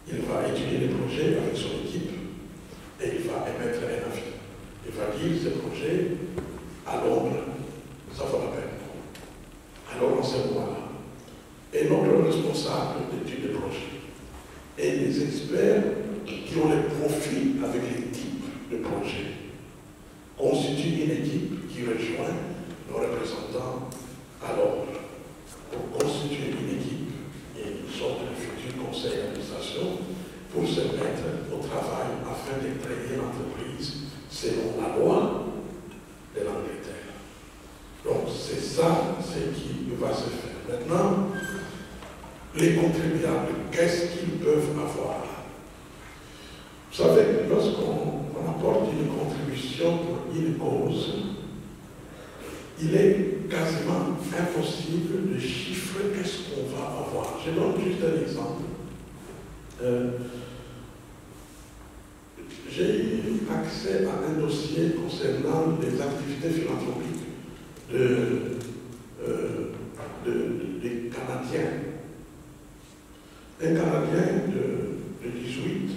Il va étudier les projets avec son équipe et il va émettre un avis. Il va dire ce projet à l'ombre, ça vaut la peine. Alors en ce moment-là, et notre responsable d'étude de projet et les experts qui ont les profils avec les types de projets constituent une équipe qui rejoint nos représentants à l'ordre pour constituer une équipe et une sorte de futur conseil d'administration pour se mettre au travail afin de créer l'entreprise selon la loi de l'Angleterre. Donc c'est ça ce qui va se faire. Maintenant, les contribuables, qu'est-ce qu'ils peuvent avoir? Vous savez, lorsqu'on apporte une contribution pour une cause, il est quasiment impossible de chiffrer qu'est-ce qu'on va avoir. Je donne juste un exemple. J'ai eu accès à un dossier concernant les activités philanthropiques des Canadiens. Un Canadien de 18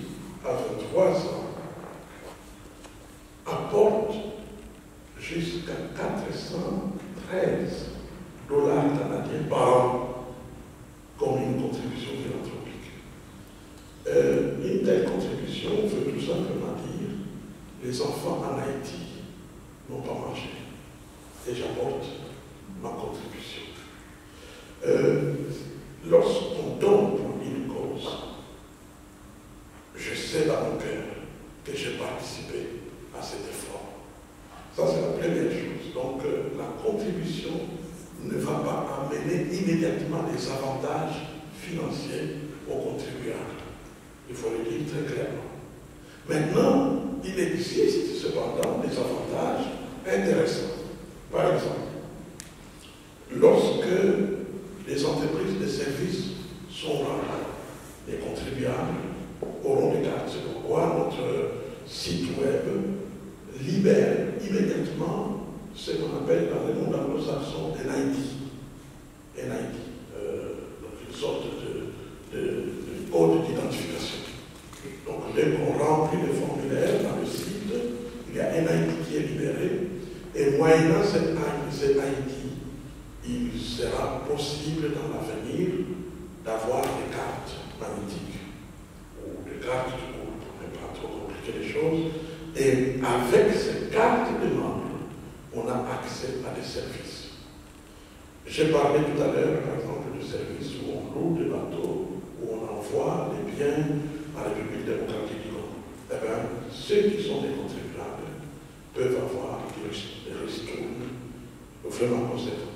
à 23 ans apporte jusqu'à 413 $ canadiens par an comme une contribution philanthropique. Une telle contribution veut tout simplement dire les enfants en Haïti n'ont pas mangé et j'apporte ma contribution. Lorsqu'on donne pour une cause, je sais dans mon cœur que j'ai participé à cet effort. Ça, c'est la première chose. Donc, la contribution ne va pas amener immédiatement des avantages financiers aux contribuables. Il faut le dire très clairement. Maintenant, il existe cependant des avantages intéressants. Par exemple, lorsque les entreprises de services sont là, les contribuables auront des cartes. C'est pourquoi notre site web libère immédiatement ce qu'on appelle dans le monde anglo-saxon un ID. Donc une sorte de code d'identification. Donc dès qu'on remplit le formulaire dans le site, il y a un ID qui est libéré et moyennant cet ID, il sera possible dans l'avenir d'avoir des cartes magnétiques ou des cartes de groupe, pour ne pas trop compliquer les choses. Et avec ces cartes de membres, on a accès à des services. J'ai parlé tout à l'heure, par exemple, de services où on loue des bateaux, où on envoie des biens à la République démocratique du Congo. Eh bien, ceux qui sont des contribuables peuvent avoir des ristournes vraiment conséquents.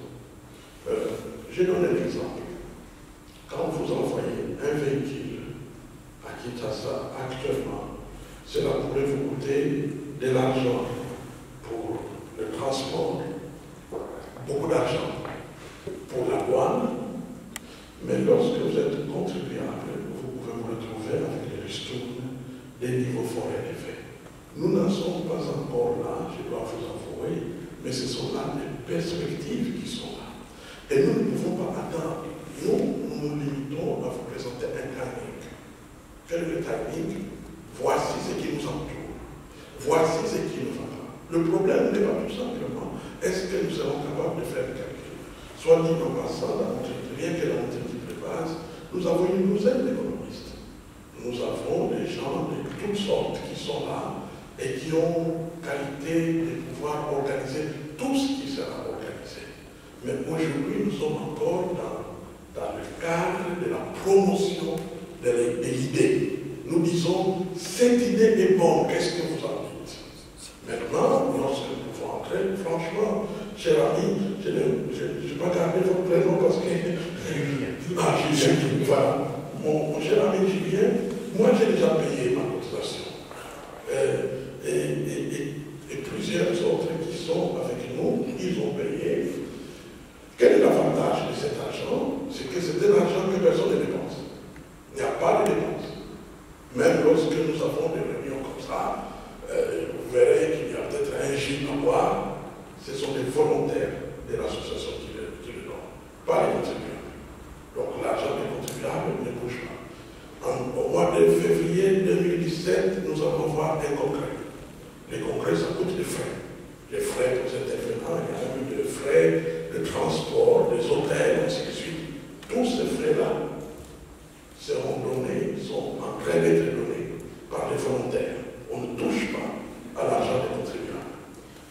Je donne un exemple. Quand vous envoyez un véhicule à Kinshasa actuellement, cela pourrait vous coûter de l'argent pour le transport, beaucoup d'argent pour la douane, mais lorsque vous êtes contribuable, vous pouvez vous retrouver avec des ristournes des niveaux fort élevés. Nous n'en sommes pas encore là, je dois vous avouer, mais ce sont là les perspectives qui sont là. Et nous ne pouvons pas attendre. Nous nous limitons à vous présenter un timing. Quel est le timing? Voici ce qui nous entoure. Voici ce qui nous attend. Le problème n'est pas tout simplement est-ce que nous serons capables de faire le calcul. Soit dit en passant, rien que dans notre équipe de base, nous avons une douzaine d'économistes. Nous avons des gens de toutes sortes qui sont là et qui ont qualité de pouvoir organiser tout ce qui sera organisé. Mais aujourd'hui, nous sommes encore dans le cadre de la promotion de l'idée. Nous disons, cette idée est bonne, qu'est-ce que vous en dites? Maintenant, lorsque nous pouvons très franchement, cher ami, je n'ai pas gardé votre prénom parce que... Ah, Julien, voilà. Mon cher ami Julien, moi j'ai déjà payé ma cotisation. Et plusieurs autres qui sont avec nous, ils ont payé. Quel est l'avantage de cet argent? C'est que c'est un argent que personne ne dépense. Il n'y a pas de dépense. Même lorsque nous avons des réunions comme ça, vous verrez qu'il y a peut-être un gîte à boire. Ce sont des volontaires de l'association qui le donnent, pas les contribuables. Donc l'argent des contribuables ne bouge pas. Au mois de février 2017, nous allons voir un congrès. Les congrès, ça coûte des frais. Les frais pour cet événement, il y a même des frais de transport, des hôtels, ainsi de suite. Tous ces frais-là seront donnés, sont en train d'être donnés par les volontaires. On ne touche pas à l'argent des contribuables.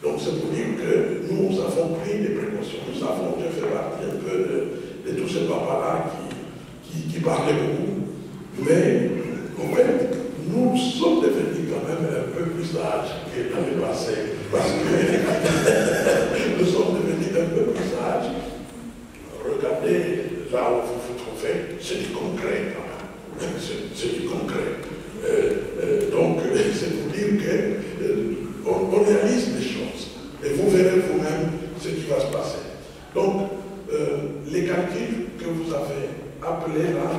Donc c'est pour dire que nous avons pris des précautions. Nous avons, je fais partie un peu de tous ces papas-là qui parlaient beaucoup. Mais en fait, nous sommes devenus quand même un peu plus sages que dans le passé. Parce que nous sommes devenus un peu plus sages. Regardez là où vous vous trouvez, c'est du concret quand même. C'est du concret. Donc, c'est pour dire qu'on réalise les choses. Et vous verrez vous-même ce qui va se passer. Donc, les calculs que vous avez appelés là,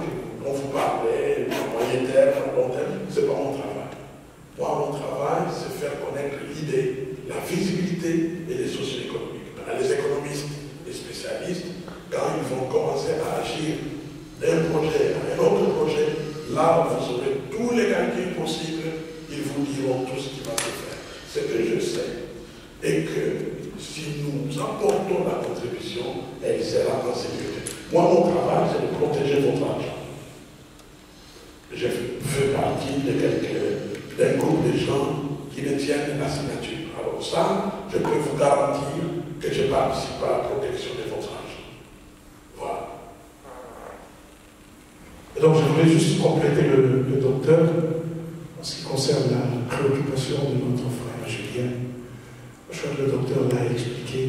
dont vous parlez, à moyen terme, à long terme, ce n'est pas mon travail. Moi, mon travail, c'est faire connaître l'idée, la visibilité et les socio-économiques. Maintenant, les économistes, les spécialistes, quand ils vont commencer à agir d'un projet à un autre projet, là, vous aurez tous les calculs possibles, ils vous diront tout ce qui va se faire. Ce que je sais est que si nous apportons la contribution, elle sera en sécurité. Moi, mon travail, c'est de protéger votre argent. Je fais partie d'un groupe de gens qui détiennent la signature. Alors ça, je peux vous garantir que je participe à la protection de votre argent. Voilà. Et donc je voulais juste compléter le docteur en ce qui concerne la préoccupation de notre frère Julien. Je crois que le docteur l'a expliqué.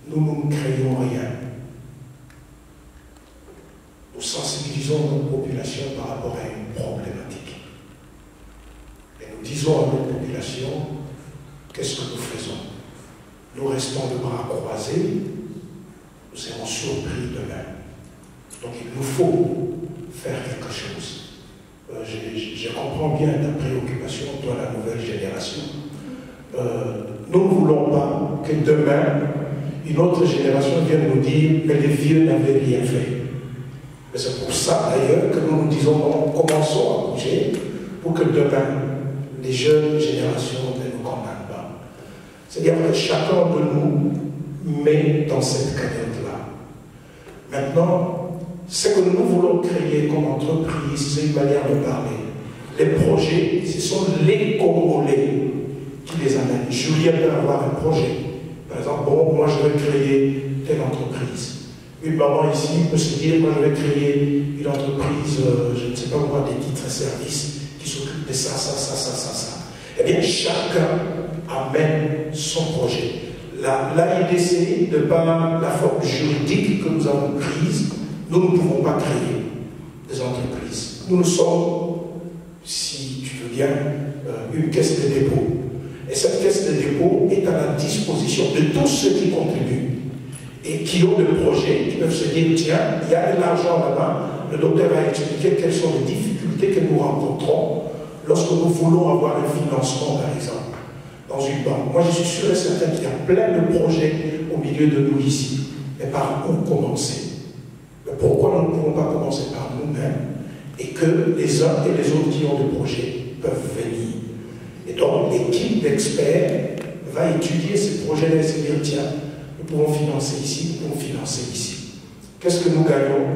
Nous ne créons rien. Nous sensibilisons notre population par rapport à une problématique. Et nous disons à notre population, qu'est-ce que nous faisons? Nous restons les bras croisés, nous serons surpris demain. Donc il nous faut faire quelque chose. Je comprends bien ta préoccupation, toi la nouvelle génération. Nous ne voulons pas que demain, une autre génération vienne nous dire que les vieux n'avaient rien fait. Mais c'est pour ça d'ailleurs que nous nous disons, bon, commençons à bouger pour que demain, les jeunes générations ne nous condamnent pas. C'est-à-dire que chacun de nous met dans cette cagnotte-là. Maintenant, ce que nous voulons créer comme entreprise, c'est une manière de parler. Les projets, ce sont les Congolais qui les amènent. Julien peut avoir un projet. Par exemple, bon, moi je vais créer telle entreprise. Une maman ici peut se dire, moi je vais créer une entreprise, je ne sais pas moi, des titres et services qui s'occupent de ça. Eh bien, chacun amène son projet. L'AIDC, de par la forme juridique que nous avons prise, nous ne pouvons pas créer des entreprises. Nous sommes, si tu veux bien, une caisse de dépôt. Et cette caisse de dépôt est à la disposition de tous ceux qui contribuent et qui ont des projets, qui peuvent se dire, tiens, il y a de l'argent là-bas. Le docteur a expliqué quelles sont les difficultés que nous rencontrons lorsque nous voulons avoir un financement, par exemple, dans une banque. Moi, je suis sûr et certain qu'il y a plein de projets au milieu de nous ici. Mais par où commencer? Mais pourquoi nous ne pouvons pas commencer par nous-mêmes et que les uns et les autres qui ont des projets peuvent venir? Et donc, l'équipe d'experts va étudier ces projets-là et se dire, tiens, nous pouvons financer ici, nous pouvons financer ici. Qu'est-ce que nous gagnons?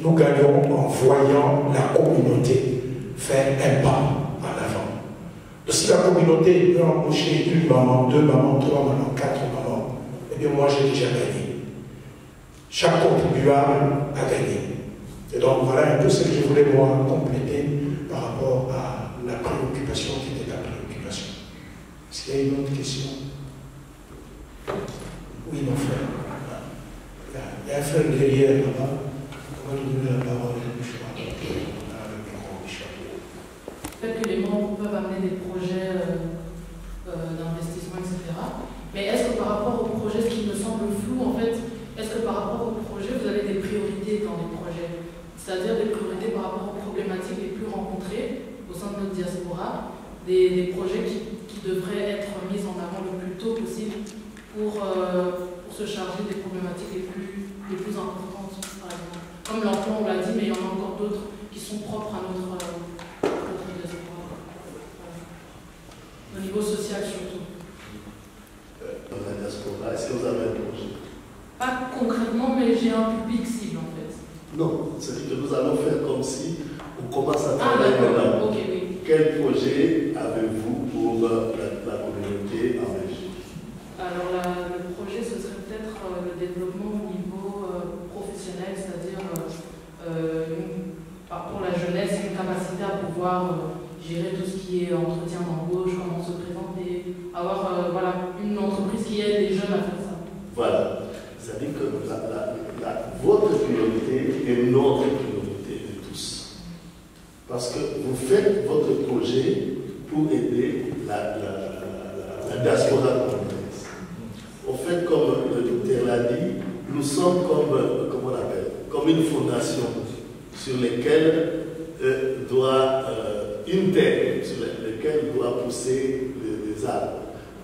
Nous gagnons en voyant la communauté faire un pas en avant. Donc, si la communauté peut embaucher une maman, deux mamans, trois mamans, quatre mamans, eh bien moi j'ai déjà gagné. Chaque contribuable a gagné. Et donc voilà un peu ce que je voulais moi compléter par rapport à la préoccupation qui était la préoccupation. Est-ce qu'il y a une autre question? Oui, mon frère. Il y a un frère derrière là-bas. On va lui donner la parole. Peut-être que les membres peuvent amener des projets d'investissement, etc. Mais est-ce que par rapport au projet, ce qui me semble flou, en fait, est-ce que par rapport au projet, vous avez des priorités dans les projets? C'est-à-dire des priorités par rapport aux problématiques les plus rencontrées au sein de notre diaspora, des projets qui devraient être mis en avant le plus tôt possible pour se charger des problématiques les plus importantes, par exemple. Comme l'emploi, on l'a dit, mais il y en a encore d'autres qui sont propres à notre diaspora. Au niveau social surtout. Dans la diaspora, est-ce que vous avez un projet? Pas concrètement, mais j'ai un public cible en fait. Non, c'est-à-dire que nous allons faire comme si on commence à travailler maintenant. Ok, oui. Quel projet avez-vous pour la communauté en Belgique? Alors le projet, ce serait peut-être le développement au niveau professionnel, c'est-à-dire pour la jeunesse, une capacité à pouvoir gérer tout ce qui est entretien d'embauche, comment se présenter, avoir voilà, une entreprise qui aide les jeunes à faire ça. Voilà. C'est-à-dire que votre priorité est notre priorité de tous. Parce que vous faites votre projet pour aider la diaspora congolaise. En fait, comme le docteur l'a dit, nous sommes comme on appelle, comme une fondation sur laquelle doit une terre sur laquelle doit pousser les arbres.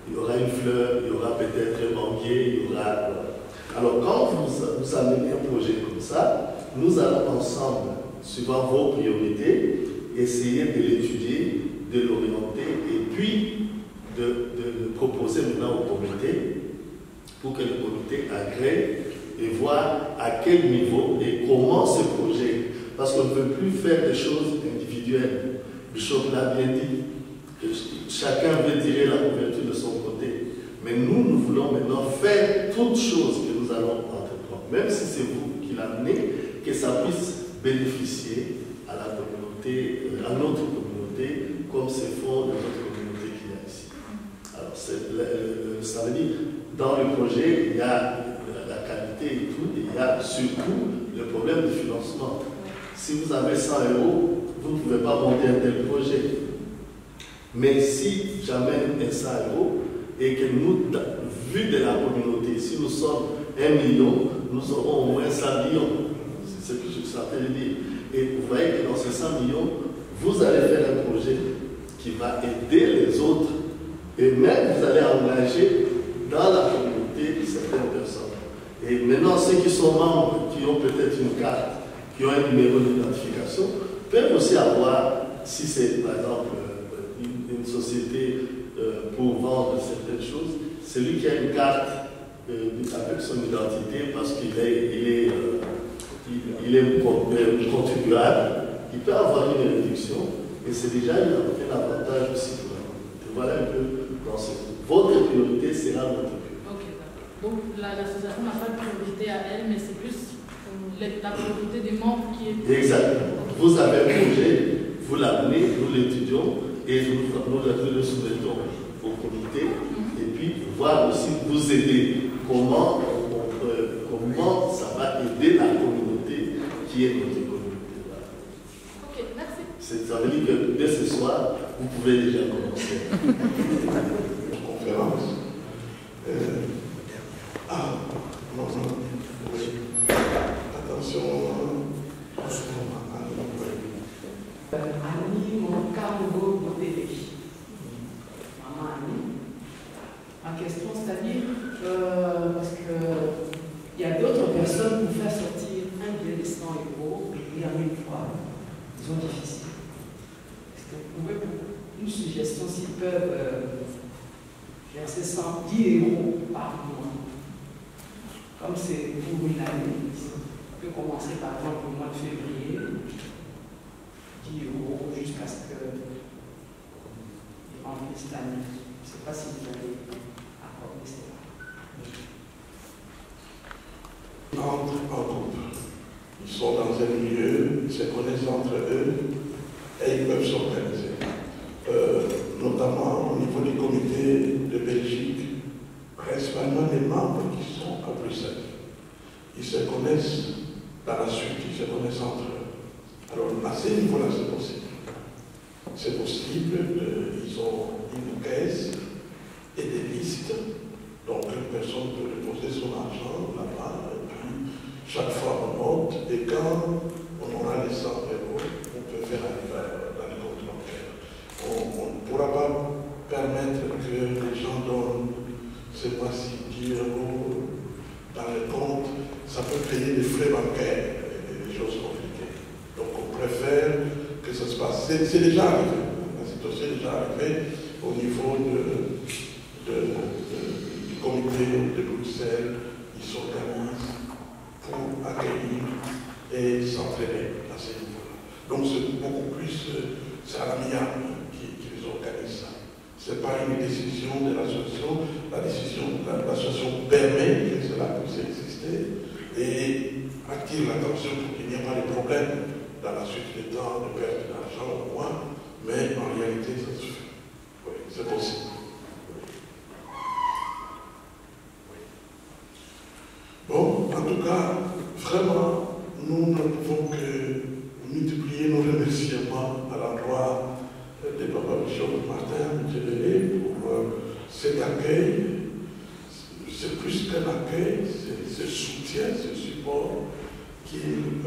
Il y aura une fleur, il y aura peut-être un manguier, il y aura. Alors, quand vous amenez un projet comme ça, nous allons ensemble, suivant vos priorités, essayer de l'étudier, de l'orienter et puis de le proposer maintenant au comité pour que le comité agrée et voir à quel niveau et comment ce projet, parce qu'on ne peut plus faire des choses individuelles. Bishop l'a bien dit, que chacun veut tirer la couverture de son côté. Mais nous voulons maintenant faire toutes choses que nous allons entreprendre, même si c'est vous qui l'amenez, que ça puisse bénéficier à la communauté, à notre communauté, comme se font les autres communautés qu'il y a ici. Alors, ça veut dire, dans le projet, il y a la qualité et tout, et il y a surtout le problème du financement. Si vous avez 100 €, vous ne pouvez pas monter un tel projet. Mais si j'amène 100 € et que nous, vu de la communauté, si nous sommes 1 million, nous aurons au moins 100 millions. C'est ce que je suis en train de dire. Et vous voyez que dans ces 100 millions, vous allez faire un projet qui va aider les autres. Et même vous allez engager dans la communauté certaines personnes. Et maintenant, ceux qui sont membres, qui ont peut-être une carte, qui ont un numéro d'identification, peuvent aussi avoir, si c'est par exemple une société pour vendre certaines choses, celui qui a une carte avec son identité parce qu'il est contribuable, il peut avoir une réduction et c'est déjà un avantage aussi pour la communauté. Voilà un peu dans ce. Votre priorité sera notre priorité. Ok, d'accord. Donc l'association n'a pas de priorité à elle, mais c'est plus la priorité des membres qui est. Exactement. Vous avez un projet, vous l'amenez, nous l'étudions et nous le soumettons au comité et puis voir aussi vous aider. Comment ça va aider la communauté qui est notre communauté. Voilà. Ok, merci. Ça veut dire que dès ce soir, vous pouvez déjà commencer. Conférence. Non. Oui. Attention. Annie, mon cargo de télé. Maman Annie. Ma question, c'est-à-dire, parce qu'il y a d'autres personnes pour faire sortir un billet de 100 € payé en une fois, ils sont difficiles. Est-ce que vous pouvez, pour une suggestion, s'ils peuvent verser 10 € par mois, comme c'est pour une année, on peut commencer par exemple au mois de février, 10 € jusqu'à ce qu'ils remplissent l'année. Je ne sais pas si vous avez accordé cela. Entre en groupe. Ils sont dans un milieu, ils se connaissent entre eux et ils peuvent s'organiser. Notamment au niveau du comité ils se connaissent dans la suite, ils se connaissent entre eux. Alors, à ce niveau-là, c'est possible. C'est possible, ils ont une caisse et des listes. Donc, une personne peut déposer son argent là-bas, et puis chaque fois on note, et quand on aura les 100 €, on peut faire arriver dans les comptes bancaires. On ne pourra pas permettre que les gens donnent, c'est pas si 10 € dans les comptes, ça peut payer des frais bancaires, des choses compliquées. Donc on préfère que ça se passe. C'est déjà arrivé, la situation est déjà arrivée au niveau du comité de Bruxelles. Ils s'organisent pour accueillir et s'entraîner à ce niveau-là. Donc c'est beaucoup plus, c'est à l'amiable qui les organise ça. Ce n'est pas une décision de l'association. L'association permet que cela puisse exister et attire l'attention pour qu'il n'y ait pas de problème dans la suite du temps, de perte d'argent au moins, mais en réalité, ça se fait. Oui, c'est possible. Bon, en tout cas, vraiment, nous ne pouvons que multiplier nos remerciements à l'endroit des Papa Bishop Martin Djebélé pour cet accueil. C'est plus qu'un accueil, c'est ce soutien, ce support qu'ils